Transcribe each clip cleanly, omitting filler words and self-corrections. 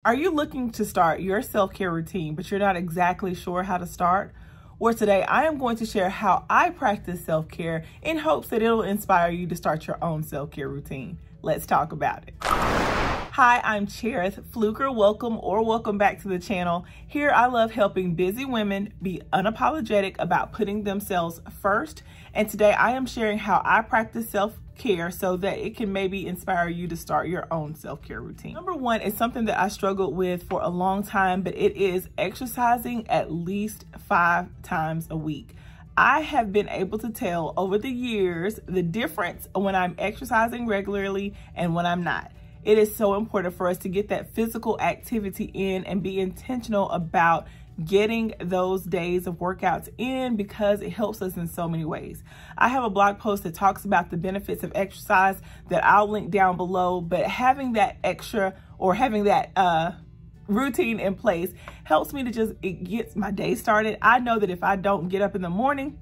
Are you looking to start your self-care routine, but you're not exactly sure how to start? Well, today I am going to share how I practice self-care in hopes that it'll inspire you to start your own self-care routine. Let's talk about it. Hi, I'm Cherith Fluker. Welcome back to the channel. Here I love helping busy women be unapologetic about putting themselves first. And today I am sharing how I practice self-care so that it can maybe inspire you to start your own self-care routine. Number one is something that I struggled with for a long time, but it is exercising at least 5 times a week. I have been able to tell over the years the difference when I'm exercising regularly and when I'm not. It is so important for us to get that physical activity in and be intentional about getting those days of workouts in because it helps us in so many ways. I have a blog post that talks about the benefits of exercise that I'll link down below, but having that extra or having that routine in place helps me to it gets my day started. I know that if I don't get up in the morning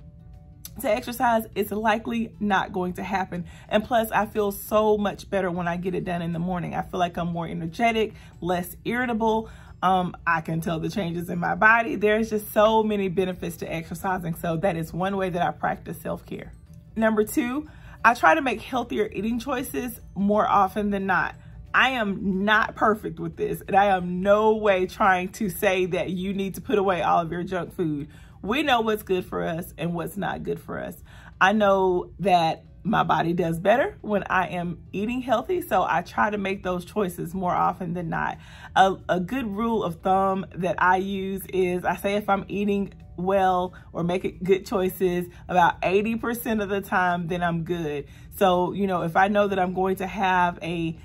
to exercise, it's likely not going to happen. And plus, I feel so much better when I get it done in the morning. I feel like I'm more energetic, less irritable. I can tell the changes in my body. There's just so many benefits to exercising. So that is one way that I practice self-care. Number 2, I try to make healthier eating choices more often than not. I am not perfect with this, and I am no way trying to say that you need to put away all of your junk food. We know what's good for us and what's not good for us. I know that my body does better when I am eating healthy, so I try to make those choices more often than not. A good rule of thumb that I use is I say if I'm eating well or making good choices about 80% of the time, then I'm good. So, you know, if I know that I'm going to have a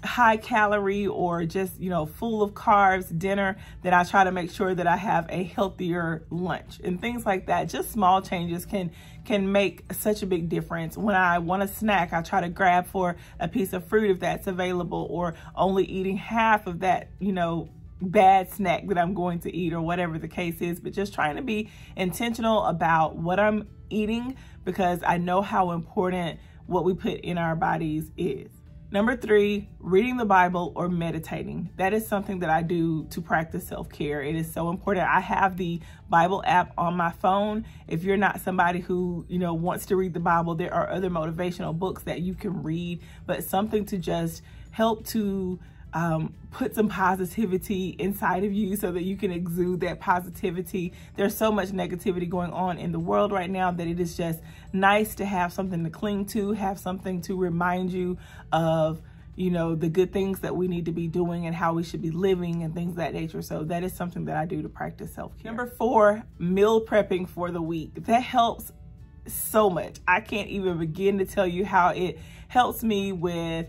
high calorie or just, you know, full of carbs dinner, then I try to make sure that I have a healthier lunch and things like that. Just small changes can make such a big difference. When I want a snack, I try to grab for a piece of fruit if that's available, or only eating half of that, you know, bad snack that I'm going to eat or whatever the case is, but just trying to be intentional about what I'm eating because I know how important what we put in our bodies is. Number 3, reading the Bible or meditating. That is something that I do to practice self-care. It is so important. I have the Bible app on my phone. If you're not somebody who, you know, wants to read the Bible, there are other motivational books that you can read, but something to just help to put some positivity inside of you so that you can exude that positivity. There's so much negativity going on in the world right now that it is just nice to have something to cling to, have something to remind you of, you know, the good things that we need to be doing and how we should be living and things of that nature. So that is something that I do to practice self-care. Number 4, meal prepping for the week. That helps so much. I can't even begin to tell you how it helps me with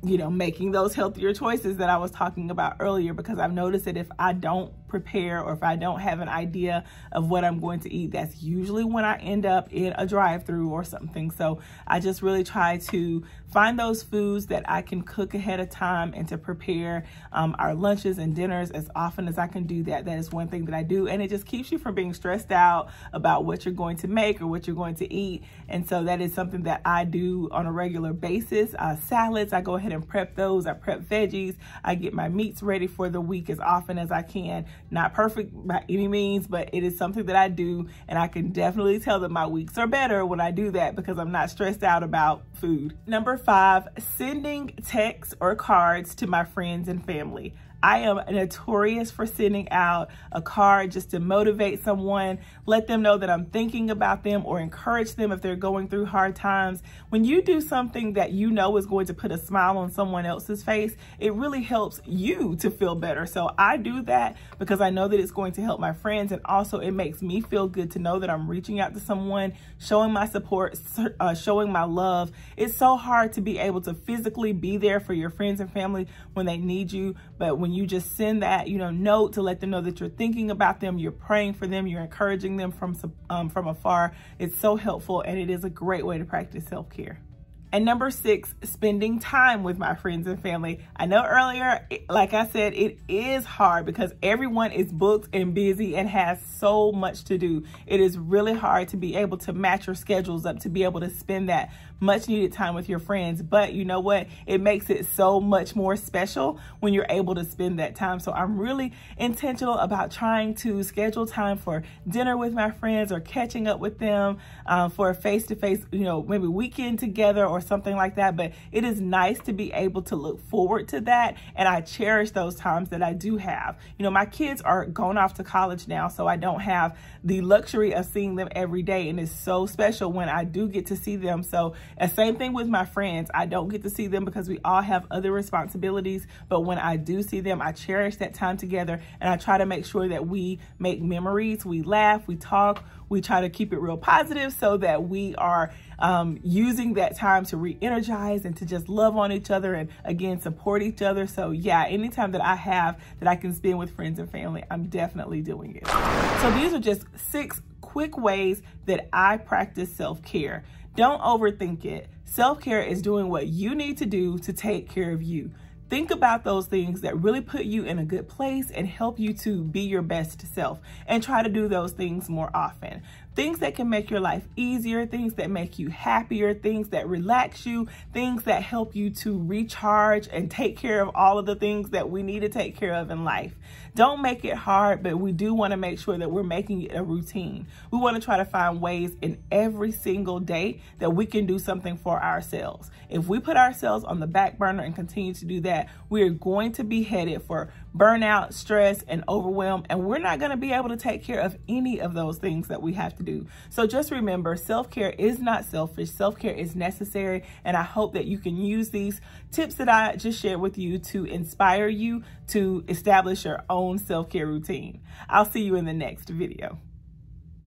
you know, making those healthier choices that I was talking about earlier, because I've noticed that if I don't prepare or if I don't have an idea of what I'm going to eat, that's usually when I end up in a drive-through or something. So I just really try to find those foods that I can cook ahead of time and to prepare our lunches and dinners as often as I can do that. That is one thing that I do, and it just keeps you from being stressed out about what you're going to make or what you're going to eat. And so that is something that I do on a regular basis. Salads, I go ahead and prep those. I prep veggies. I get my meats ready for the week as often as I can. Not perfect by any means, but it is something that I do, and I can definitely tell that my weeks are better when I do that because I'm not stressed out about food. Number 5, sending texts or cards to my friends and family. I am notorious for sending out a card just to motivate someone, let them know that I'm thinking about them or encourage them if they're going through hard times. When you do something that you know is going to put a smile on someone else's face, it really helps you to feel better. So I do that because I know that it's going to help my friends, and also it makes me feel good to know that I'm reaching out to someone, showing my support, showing my love. It's so hard to be able to physically be there for your friends and family when they need you, but when you just send that, you know, note to let them know that you're thinking about them, you're praying for them, you're encouraging them from afar, it's so helpful, and it is a great way to practice self-care. And number 6, spending time with my friends and family. I know earlier, like I said, it is hard because everyone is booked and busy and has so much to do. It is really hard to be able to match your schedules up to be able to spend that much needed time with your friends. But you know what? It makes it so much more special when you're able to spend that time. So I'm really intentional about trying to schedule time for dinner with my friends or catching up with them for a face-to-face, maybe weekend together or something like that. But it is nice to be able to look forward to that. And I cherish those times that I do have. My kids are going off to college now, so I don't have the luxury of seeing them every day. And it's so special when I do get to see them. So same thing with my friends. I don't get to see them because we all have other responsibilities. But when I do see them, I cherish that time together. And I try to make sure that we make memories, we laugh, we talk, we try to keep it real positive so that we are using that time to re-energize and to just love on each other and again, support each other. So yeah, anytime that I have that I can spend with friends and family, I'm definitely doing it. So these are just 6 quick ways that I practice self-care. Don't overthink it. Self-care is doing what you need to do to take care of you. Think about those things that really put you in a good place and help you to be your best self, and try to do those things more often. Things that can make your life easier, things that make you happier, things that relax you, things that help you to recharge and take care of all of the things that we need to take care of in life. Don't make it hard, but we do want to make sure that we're making it a routine. We want to try to find ways in every single day that we can do something for ourselves. If we put ourselves on the back burner and continue to do that, we are going to be headed for burnout, stress, and overwhelm, and we're not going to be able to take care of any of those things that we have to do. So just remember, self-care is not selfish. Self-care is necessary, and I hope that you can use these tips that I just shared with you to inspire you to establish your own self-care routine. I'll see you in the next video.